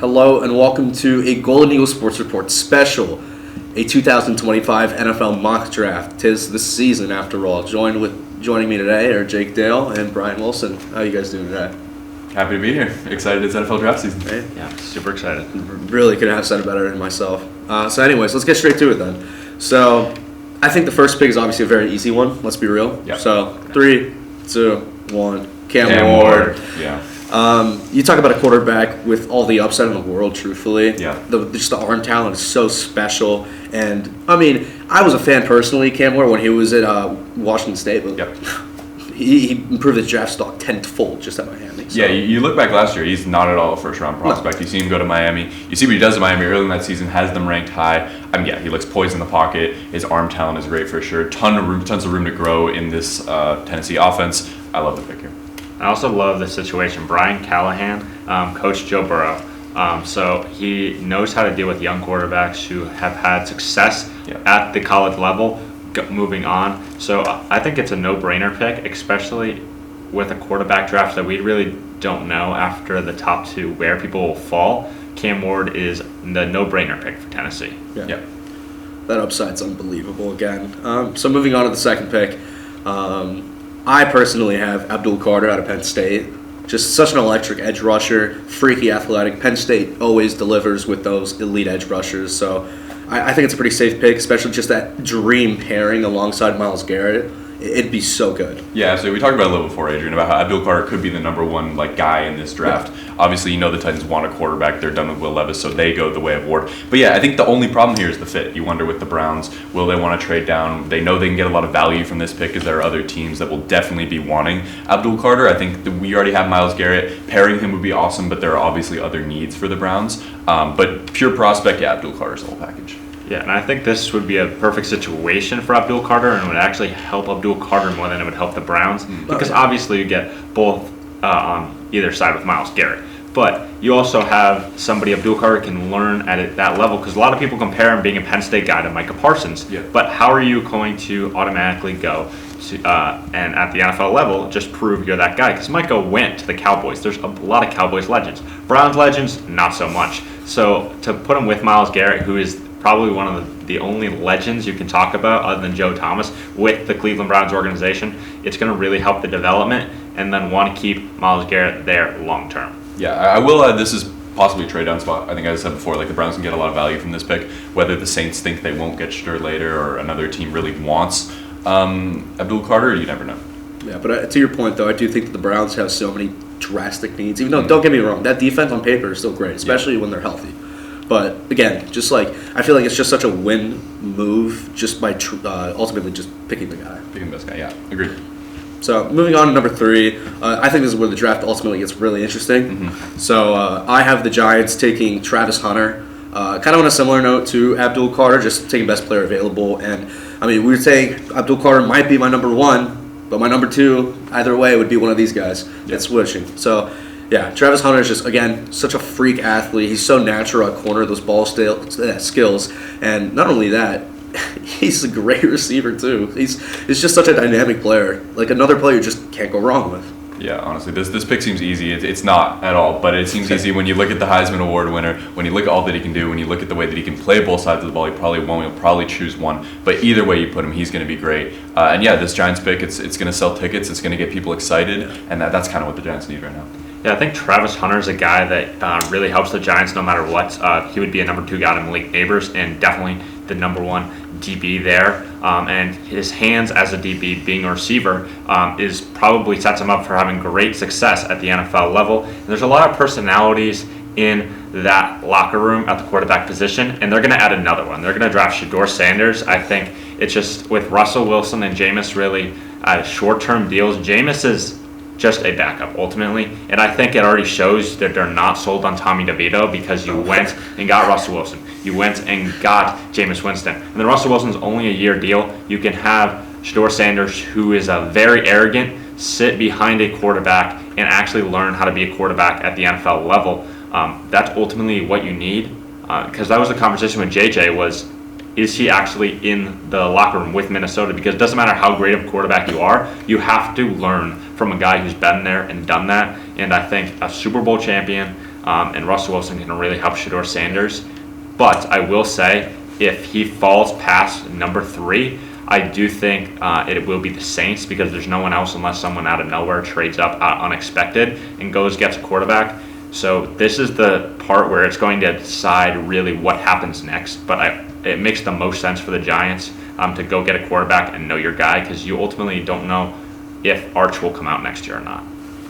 Hello and welcome to a Golden Eagle Sports Report special, a 2025 NFL mock draft. 'Tis the season after all. Joining me today are Jake Dale and Brian Wilson. How are you guys doing today? Happy to be here. Excited it's NFL draft season. Hey. Yeah, super excited. Really couldn't have said it better than myself. So anyways, let's get straight to it then. So I think the first pick is obviously a very easy one. Let's be real. Yep. So 3, 2, 1. Cam Ward. Yeah. You talk about a quarterback with all the upside in the world, truthfully. Yeah. Just the arm talent is so special. And, I mean, I was a fan personally, Cam Ward, when he was at Washington State. But Yep. he improved his draft stock tenfold just at Miami. So. Yeah, you look back last year, he's not at all a first-round prospect. You see him go to Miami. You see what he does at Miami early in that season, has them ranked high. I mean, yeah, he looks poised in the pocket. His arm talent is great for sure. Tons of room to grow in this Tennessee offense. I love the pick here. I also love the situation. Brian Callahan coached Joe Burrow. So he knows how to deal with young quarterbacks who have had success at the college level moving on. So I think it's a no-brainer pick, especially with a quarterback draft that we really don't know after the top two where people will fall. Cam Ward is the no-brainer pick for Tennessee. Yeah. That upside's unbelievable again. So moving on to the second pick. I personally have Abdul Carter out of Penn State. Just such an electric edge rusher, freaky athletic. Penn State always delivers with those elite edge rushers. So I think it's a pretty safe pick, especially just that dream pairing alongside Myles Garrett. It'd be so good. Yeah, so we talked about it a little before, Adrian, about how Abdul Carter could be the number one guy in this draft. Yeah. Obviously, the Titans want a quarterback. They're done with Will Levis, so they go the way of Ward. But yeah, I think the only problem here is the fit. You wonder with the Browns, will they want to trade down? They know they can get a lot of value from this pick because there are other teams that will definitely be wanting Abdul Carter. I think we already have Myles Garrett. Pairing him would be awesome, but there are obviously other needs for the Browns. But pure prospect, yeah, Abdul Carter's the whole package. Yeah, and I think this would be a perfect situation for Abdul Carter and would actually help Abdul Carter more than it would help the Browns because obviously you get both on either side with Myles Garrett. But you also have somebody Abdul Carter can learn at that level because a lot of people compare him being a Penn State guy to Micah Parsons. Yeah. But how are you going to automatically go to, and at the NFL level just prove you're that guy? Because Micah went to the Cowboys. There's a lot of Cowboys legends. Browns legends, not so much. So to put him with Myles Garrett, who is probably one of the only legends you can talk about other than Joe Thomas with the Cleveland Browns organization, it's going to really help the development and then want to keep Myles Garrett there long term. Yeah, I will add this is possibly a trade down spot. I think as I said before, the Browns can get a lot of value from this pick. Whether the Saints think they won't get Shur later or another team really wants Abdul Carter, you never know. Yeah, but to your point though, I do think that the Browns have so many drastic needs. Even though, don't get me wrong, that defense on paper is still great, especially when they're healthy. But again, I feel like it's just such a win move just by ultimately just picking the guy. Picking the best guy, yeah, agreed. So moving on to number 3, I think this is where the draft ultimately gets really interesting. Mm-hmm. So I have the Giants taking Travis Hunter, kind of on a similar note to Abdul Carter, just taking best player available. And I mean, we were saying Abdul Carter might be my number 1, but my number 2, either way, would be one of these guys. Yeah. It's switching. So. Yeah, Travis Hunter is just, again, such a freak athlete. He's so natural at corner, those ball skills. And not only that, he's a great receiver, too. He's just such a dynamic player. Like, another player you just can't go wrong with. Yeah, honestly, this pick seems easy. It's not at all, but it seems easy when you look at the Heisman Award winner, when you look at all that he can do, when you look at the way that he can play both sides of the ball. He probably won't. He'll probably choose one, but either way you put him, he's going to be great. And yeah, this Giants pick, it's going to sell tickets. It's going to get people excited, and that's kind of what the Giants need right now. Yeah, I think Travis Hunter is a guy that really helps the Giants no matter what. He would be a number 2 guy to Malik Neighbors and definitely the number 1 DB there. And his hands as a DB, being a receiver, is probably sets him up for having great success at the NFL level. And there's a lot of personalities in that locker room at the quarterback position, and they're going to add another one. They're going to draft Shedeur Sanders. I think it's just with Russell Wilson and Jameis really short-term deals. Jameis is just a backup ultimately, and I think it already shows that they're not sold on Tommy DeVito because you went and got Russell Wilson, you went and got Jameis Winston, and then Russell Wilson's only a year deal. You can have Shedeur Sanders, who is a very arrogant, sit behind a quarterback and actually learn how to be a quarterback at the NFL level. That's ultimately what you need, because that was the conversation with JJ was, is he actually in the locker room with Minnesota? Because it doesn't matter how great of a quarterback you are, you have to learn from a guy who's been there and done that. And I think a Super Bowl champion, and Russell Wilson can really help Shedeur Sanders. But I will say, if he falls past number 3, I do think it will be the Saints, because there's no one else unless someone out of nowhere trades up unexpected and gets a quarterback. So this is the part where it's going to decide really what happens next. But it makes the most sense for the Giants to go get a quarterback and know your guy, because you ultimately don't know if Arch will come out next year or not.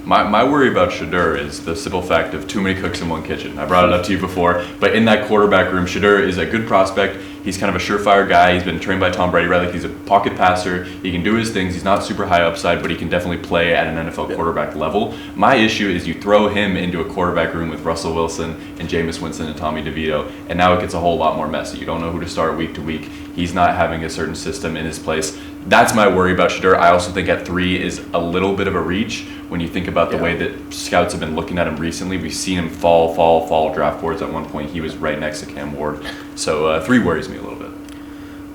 My worry about Shedeur is the simple fact of too many cooks in one kitchen. I brought it up to you before, but in that quarterback room, Shedeur is a good prospect. He's kind of a surefire guy. He's been trained by Tom Brady, right? Like, he's a pocket passer. He can do his things. He's not super high upside, but he can definitely play at an NFL quarterback level. My issue is you throw him into a quarterback room with Russell Wilson and Jameis Winston and Tommy DeVito, and now it gets a whole lot more messy. You don't know who to start week to week. He's not having a certain system in his place. That's my worry about Shedeur. I also think at 3 is a little bit of a reach when you think about the way that scouts have been looking at him recently. We've seen him fall draft boards. At one point, he was right next to Cam Ward. So 3 worries me a little bit.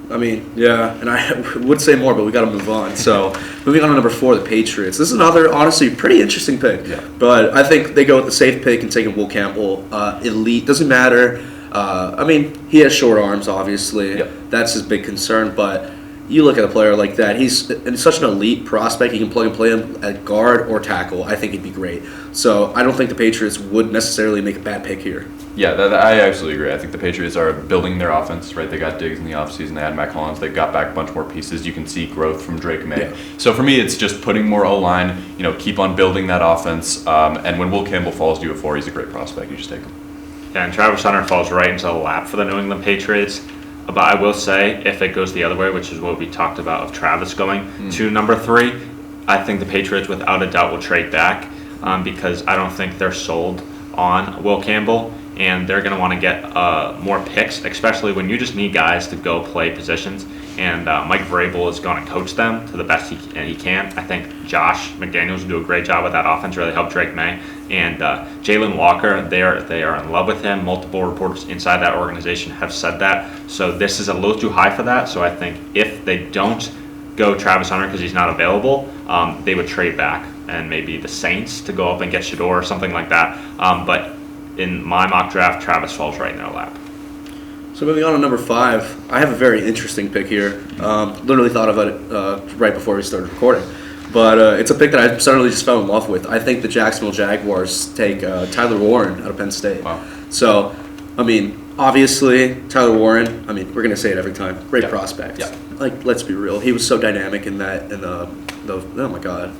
I mean, yeah, and I would say more, but we got to move on. So, moving on to number 4, the Patriots. This is another, honestly, pretty interesting pick. Yeah. But I think they go with the safe pick and taking Will Campbell. Elite, doesn't matter. I mean, he has short arms, obviously. Yep. That's his big concern. But you look at a player like that, he's such an elite prospect. You can plug and play him at guard or tackle. I think he'd be great. So, I don't think the Patriots would necessarily make a bad pick here. Yeah, I absolutely agree. I think the Patriots are building their offense, right? They got Diggs in the offseason. They had Matt Collins. They got back a bunch more pieces. You can see growth from Drake May. Yeah. So for me, it's just putting more O-line, keep on building that offense. And when Will Campbell falls to you at 4, he's a great prospect. You just take him. Yeah, and Travis Hunter falls right into the lap for the New England Patriots. But I will say, if it goes the other way, which is what we talked about of Travis going to number 3, I think the Patriots without a doubt will trade back because I don't think they're sold on Will Campbell. And they're going to want to get more picks, especially when you just need guys to go play positions. And Mike Vrabel is going to coach them to the best he can. I think Josh McDaniels will do a great job with that offense, really help Drake May. And Jalen Walker, they are in love with him. Multiple reporters inside that organization have said that. So this is a little too high for that. So I think if they don't go Travis Hunter because he's not available, they would trade back. And maybe the Saints to go up and get Shedeur or something like that. But in my mock draft, Travis falls right in their lap. So moving on to number 5, I have a very interesting pick here. Literally thought about it right before we started recording. But it's a pick that I suddenly just fell in love with. I think the Jacksonville Jaguars take Tyler Warren out of Penn State. Wow. So, I mean, obviously, Tyler Warren, I mean, we're going to say it every time. Great prospect. Yeah. Like, let's be real. He was so dynamic in the oh my God,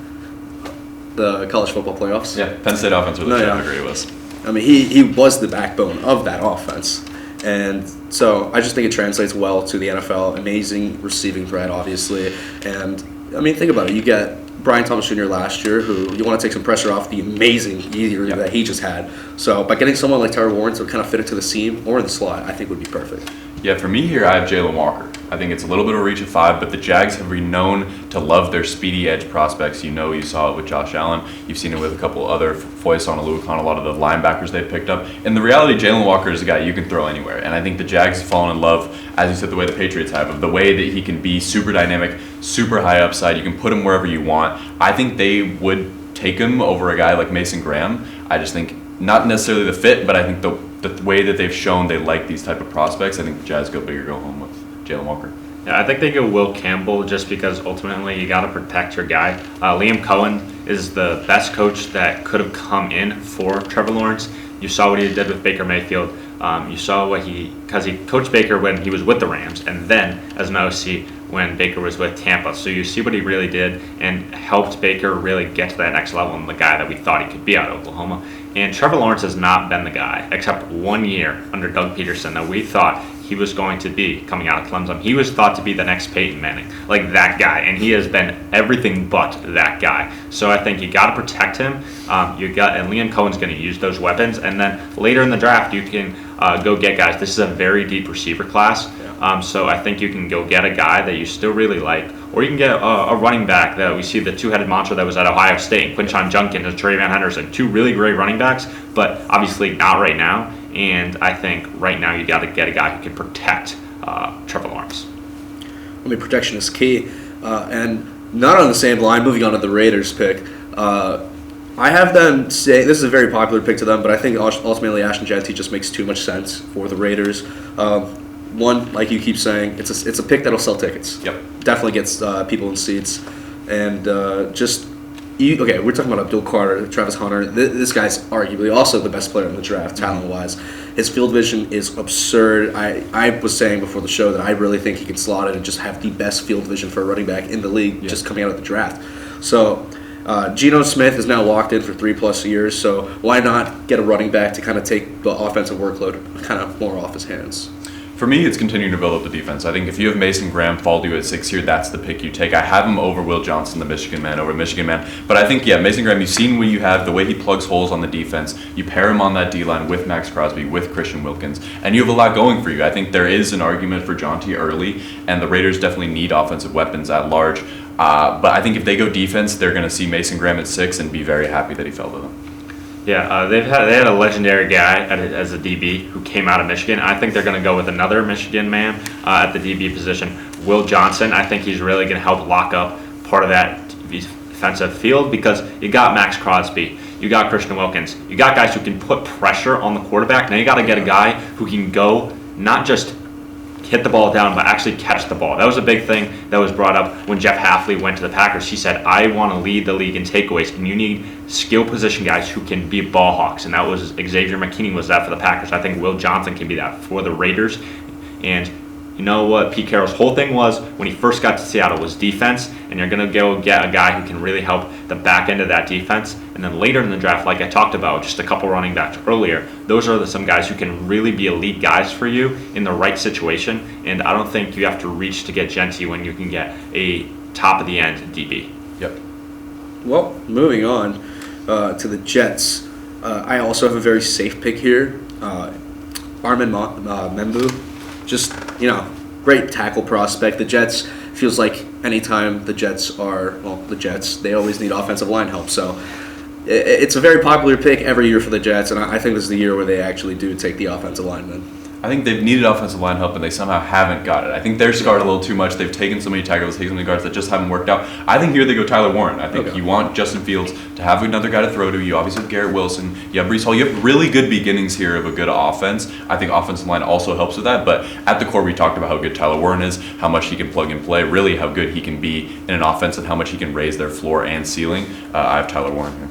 the college football playoffs. Yeah, Penn State offense really showed how great it was. I mean, he was the backbone of that offense. And so I just think it translates well to the NFL. Amazing receiving threat, obviously. And, I mean, think about it. You get Brian Thomas Jr. last year, who you want to take some pressure off the amazing year that he just had. So by getting someone like Tyler Warren to kind of fit it to the seam or in the slot, I think would be perfect. Yeah, for me here, I have Jalen Walker. I think it's a little bit of a reach at 5, but the Jags have been known to love their speedy edge prospects. You saw it with Josh Allen. You've seen it with a couple other, Foyson, Aluakon, a lot of the linebackers they've picked up. And the reality, Jalen Walker is a guy you can throw anywhere. And I think the Jags have fallen in love, as you said, the way the Patriots have, of the way that he can be super dynamic, super high upside. You can put him wherever you want. I think they would take him over a guy like Mason Graham. I just think not necessarily the fit, but I think the way that they've shown they like these type of prospects, I think the Jazz go big or go home with Jalen Walker. Yeah, I think they go Will Campbell just because ultimately you got to protect your guy. Liam Cohen is the best coach that could have come in for Trevor Lawrence. You saw what he did with Baker Mayfield. You saw because he coached Baker when he was with the Rams, and then as an OC when Baker was with Tampa. So you see what he really did and helped Baker really get to that next level and the guy that we thought he could be out of Oklahoma. And Trevor Lawrence has not been the guy, except 1 year under Doug Peterson, that we thought he was going to be coming out of Clemson. He was thought to be the next Peyton Manning, like that guy, and he has been everything but that guy. So I think you got to protect him. And Liam Cohen's going to use those weapons, and then later in the draft you can go get guys. This is a very deep receiver class, so I think you can go get a guy that you still really like, or you can get a running back that we see the two-headed monster that was at Ohio State, Quinshon Judkins and Trayvon Henderson, 2 really great running backs, but obviously not right now. And I think right now you got to get a guy who can protect Trevor Lawrence. I mean, protection is key. And not on the same line, moving on to the Raiders pick, I have them say this is a very popular pick to them, but I think ultimately Ashton Jeanty just makes too much sense for the Raiders. One, like you keep saying, it's a pick that'll sell tickets. Yep. Definitely gets people in seats, and okay, we're talking about Abdul Carter, Travis Hunter. This guy's arguably also the best player in the draft, talent-wise. His field vision is absurd. I was saying before the show that I really think he can slot it and just have the best field vision for a running back in the league just coming out of the draft. So Geno Smith is now locked in for 3+ years, so why not get a running back to kind of take the offensive workload kind of more off his hands? For me, it's continuing to build up the defense. I think if you have Mason Graham fall to you at 6 here, that's the pick you take. I have him over Will Johnson, the Michigan man, But I think, Mason Graham, you've seen what you have, the way he plugs holes on the defense. You pair him on that D-line with Max Crosby, with Christian Wilkins, and you have a lot going for you. I think there is an argument for Jaunty early, and the Raiders definitely need offensive weapons at large. But I think if they go defense, they're going to see Mason Graham at 6 and be very happy that he fell to them. Yeah, they had a legendary guy as a DB who came out of Michigan. I think they're going to go with another Michigan man at the DB position, Will Johnson. I think he's really going to help lock up part of that defensive field because you got Max Crosby, you got Christian Wilkins, you got guys who can put pressure on the quarterback. Now you got to get a guy who can go not just hit the ball down, but actually catch the ball. That was a big thing that was brought up when Jeff Hafley went to the Packers. He said, I want to lead the league in takeaways, and you need skill position guys who can be ball hawks, and that was Xavier McKinney was that for the Packers. I think Will Johnson can be that for the Raiders. And you know what Pete Carroll's whole thing was when he first got to Seattle was defense, and you're going to go get a guy who can really help the back end of that defense. And then later in the draft, like I talked about, just a couple running backs earlier, those are some guys who can really be elite guys for you in the right situation. And I don't think you have to reach to get Jeanty when you can get a top of the end DB. Yep. Well, moving on to the Jets, I also have a very safe pick here. Armin Membu. Just, great tackle prospect. The Jets, feels like anytime the Jets, they always need offensive line help. So it's a very popular pick every year for the Jets, and I think this is the year where they actually do take the offensive lineman. I think they've needed offensive line help, and they somehow haven't got it. I think they're scarred a little too much. They've taken so many tackles, taken so many guards that just haven't worked out. I think here they go Tyler Warren. I think you want Justin Fields to have another guy to throw to. You obviously have Garrett Wilson. You have Breece Hall. You have really good beginnings here of a good offense. I think offensive line also helps with that. But at the core, we talked about how good Tyler Warren is, how much he can plug and play, really how good he can be in an offense, and how much he can raise their floor and ceiling. I have Tyler Warren here.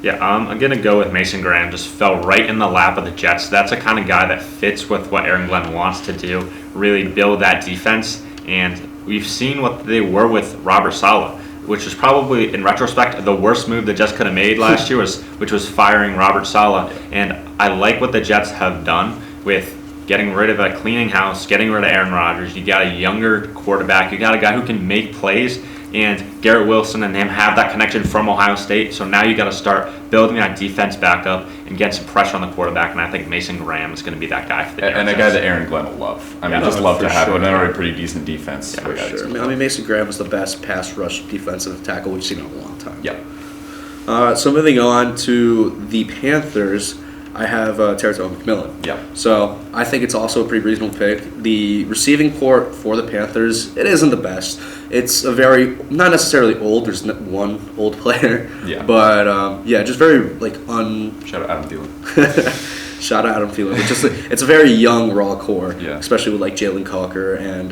Yeah, I'm going to go with Mason Graham. Just fell right in the lap of the Jets. That's the kind of guy that fits with what Aaron Glenn wants to do, really build that defense. And we've seen what they were with Robert Saleh, which was probably, in retrospect, the worst move the Jets could have made last year, which was firing Robert Saleh. And I like what the Jets have done with getting rid of a cleaning house, getting rid of Aaron Rodgers. You got a younger quarterback. You got a guy who can make plays. And Garrett Wilson and him have that connection from Ohio State. So now you got to start building that defense back up and get some pressure on the quarterback. And I think Mason Graham is going to be that guy for the and a guy that Aaron Glenn will love. I mean, just love to have an already pretty decent defense. Yeah, for sure. I mean, Mason Graham is the best pass rush defensive tackle we've seen in a long time. Yeah. So moving on to the Panthers, I have Terrell McMillan. Yeah. So I think it's also a pretty reasonable pick. The receiving core for the Panthers, it isn't the best. It's a very, not necessarily old. There's one old player. Yeah. But just very Shout out Adam Thielen. Shout out Adam Thielen. It's a very young raw core. Yeah. Especially with like Jalen Cocker and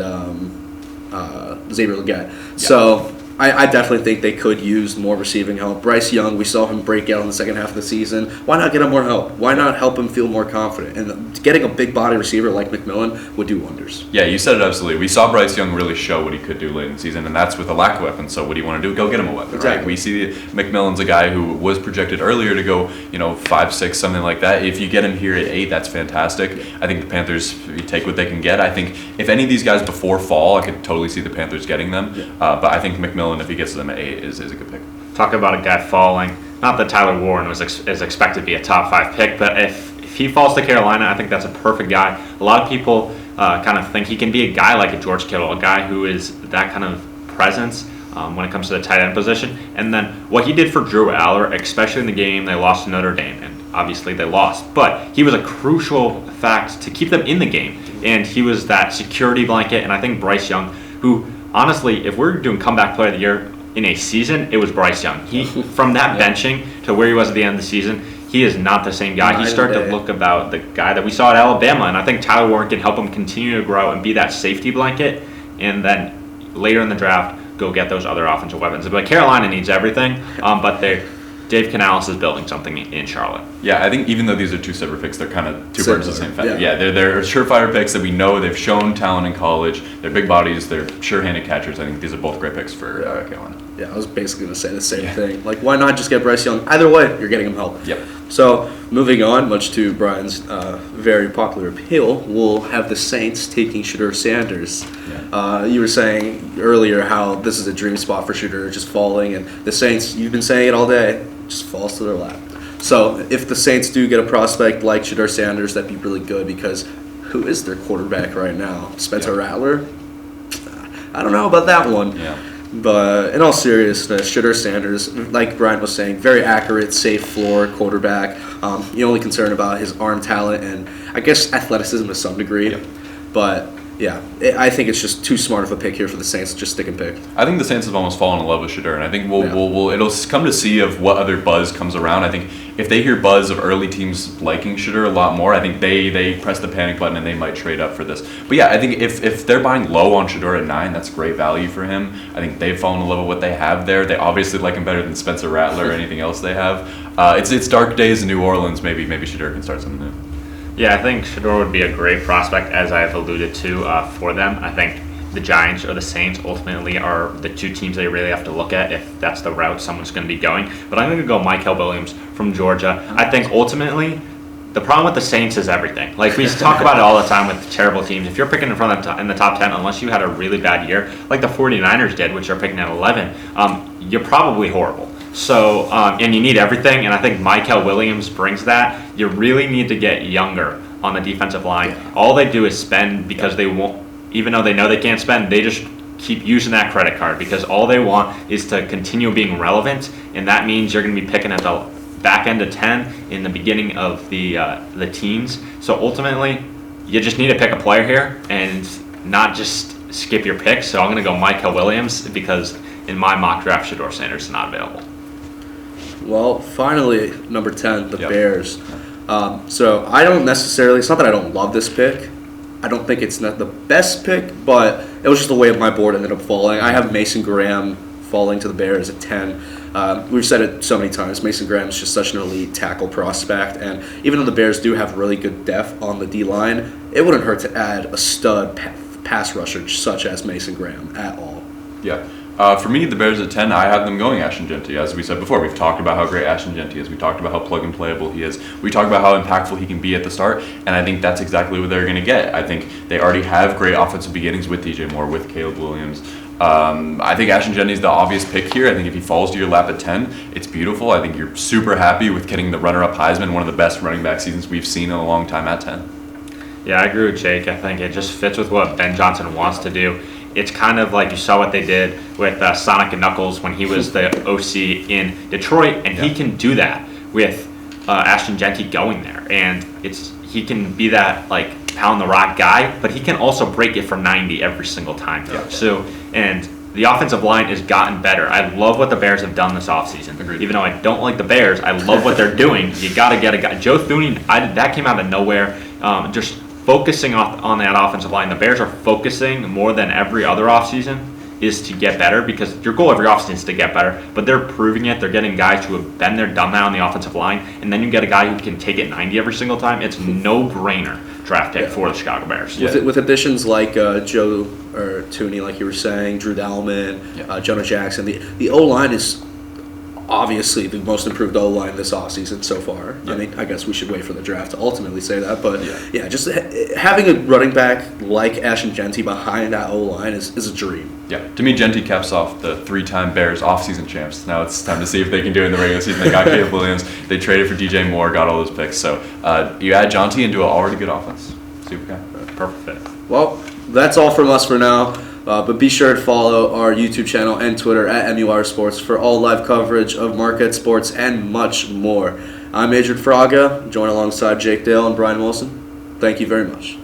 Xavier Legette. Yeah. So I definitely think they could use more receiving help. Bryce Young, we saw him break out in the second half of the season. Why not get him more help? Why not help him feel more confident? And getting a big body receiver like McMillan would do wonders. Yeah, you said it absolutely. We saw Bryce Young really show what he could do late in the season, and that's with a lack of weapons. So what do you want to do? Go get him a weapon, exactly. Right? We see McMillan's a guy who was projected earlier to go, 5, 6, something like that. If you get him here at 8, that's fantastic. I think the Panthers take what they can get. I think if any of these guys before fall, I could totally see the Panthers getting them. Yeah. But I think McMillan, if he gets to them at 8, is a good pick. Talk about a guy falling. Not that Tyler Warren is expected to be a top 5 pick, but if he falls to Carolina, I think that's a perfect guy. A lot of people kind of think he can be a guy like a George Kittle, a guy who is that kind of presence when it comes to the tight end position. And then what he did for Drew Aller, especially in the game they lost to Notre Dame, and obviously they lost, but he was a crucial fact to keep them in the game. And he was that security blanket, and I think Bryce Young, who honestly, if we're doing comeback player of the year, in a season, it was Bryce Young. He from that benching to where he was at the end of the season, he is not the same guy. He started to look about the guy that we saw at Alabama, and I think Tyler Warren can help him continue to grow and be that safety blanket, and then later in the draft, go get those other offensive weapons. But Carolina needs everything, but Dave Canales is building something in Charlotte. Yeah, I think even though these are two separate picks, they're kind of two birds of the same feather. Yeah. Yeah, they're surefire picks that we know they've shown talent in college. They're big bodies. They're sure-handed catchers. I think these are both great picks for Carolina. Yeah, I was basically going to say the same thing. Like, why not just get Bryce Young? Either way, you're getting him help. Yep. So, moving on, much to Brian's very popular appeal, we'll have the Saints taking Shedeur Sanders. Yeah. You were saying earlier how this is a dream spot for Shedeur, just falling, and the Saints, you've been saying it all day, just falls to their lap. So, if the Saints do get a prospect like Shedeur Sanders, that'd be really good, because who is their quarterback right now? Spencer Rattler? I don't know about that one. Yeah. But in all seriousness, Shedeur Sanders, like Brian was saying, very accurate, safe floor quarterback. The only concern about his arm talent and I guess athleticism to some degree. Yep. But yeah, I think it's just too smart of a pick here for the Saints to just stick and pick. I think the Saints have almost fallen in love with Shedeur, and I think it'll come to see of what other buzz comes around. I think if they hear buzz of early teams liking Shedeur a lot more, I think they press the panic button and they might trade up for this. But yeah, I think if they're buying low on Shedeur at 9, that's great value for him. I think they've fallen in love with what they have there. They obviously like him better than Spencer Rattler or anything else they have. It's dark days in New Orleans. Maybe Shedeur can start something new. Yeah, I think Shedeur would be a great prospect, as I've alluded to, for them. I think the Giants or the Saints ultimately are the two teams they really have to look at if that's the route someone's going to be going. But I'm going to go Michael Williams from Georgia. I think ultimately the problem with the Saints is everything. Like, we talk about it all the time with terrible teams. If you're picking in the top 10, unless you had a really bad year, like the 49ers did, which are picking at 11, you're probably horrible. So, and you need everything, and I think Michael Williams brings that. You really need to get younger on the defensive line. All they do is spend because they won't, even though they know they can't spend, they just keep using that credit card because all they want is to continue being relevant, and that means you're going to be picking at the back end of 10 in the beginning of the teens. So ultimately, you just need to pick a player here and not just skip your picks. So I'm going to go Michael Williams because in my mock draft, Shedeur Sanders is not available. Well, finally, number 10, the Bears. So I don't necessarily, it's not that I don't love this pick. I don't think it's not the best pick, but it was just the way my board ended up falling. I have Mason Graham falling to the Bears at 10. We've said it so many times. Mason Graham is just such an elite tackle prospect, and even though the Bears do have really good depth on the D-line, it wouldn't hurt to add a stud pass rusher such as Mason Graham at all. Yeah. For me, the Bears at 10, I have them going Ashton Jeanty. As we said before, we've talked about how great Ashton Jeanty is. We talked about how plug-and-playable he is. We talked about how impactful he can be at the start, and I think that's exactly what they're going to get. I think they already have great offensive beginnings with DJ Moore, with Caleb Williams. I think Ashton Jeanty is the obvious pick here. I think if he falls to your lap at 10, it's beautiful. I think you're super happy with getting the runner-up Heisman, one of the best running back seasons we've seen in a long time at 10. Yeah, I agree with Jake. I think it just fits with what Ben Johnson wants to do. It's kind of like you saw what they did with Sonic and Knuckles when he was the OC in Detroit, and he can do that with Ashton Jeanty going there. And he can be that like pound the rock guy, but he can also break it for 90 every single time. Yeah. So, and the offensive line has gotten better. I love what the Bears have done this offseason. Agreed. Even though I don't like the Bears, I love what they're doing. You got to get a guy. Joe Thuney, that came out of nowhere. Just focusing on that offensive line. The Bears are focusing more than every other offseason is to get better because your goal every offseason is to get better, but they're proving it. They're getting guys who have been there, done that on the offensive line, and then you get a guy who can take it 90 every single time. It's no-brainer draft pick for the Chicago Bears. With additions like Joe or Thuney, like you were saying, Drew Dalman, Jonah Jackson, the O-line is obviously the most improved O-line this offseason so far. I mean, I guess we should wait for the draft to ultimately say that. But, just having a running back like Ashton Jeanty behind that O-line is a dream. Yeah, to me, Jeanty caps off the 3-time Bears offseason champs. Now it's time to see if they can do it in the regular season. They got Caleb Williams. They traded for DJ Moore, got all those picks. So you add Jeanty into an already good offense. Super guy. Perfect fit. Well, that's all from us for now. But be sure to follow our YouTube channel and Twitter at MUR Sports for all live coverage of Marquette sports and much more. I'm Adrian Fraga, joined alongside Jake Dale and Brian Wilson. Thank you very much.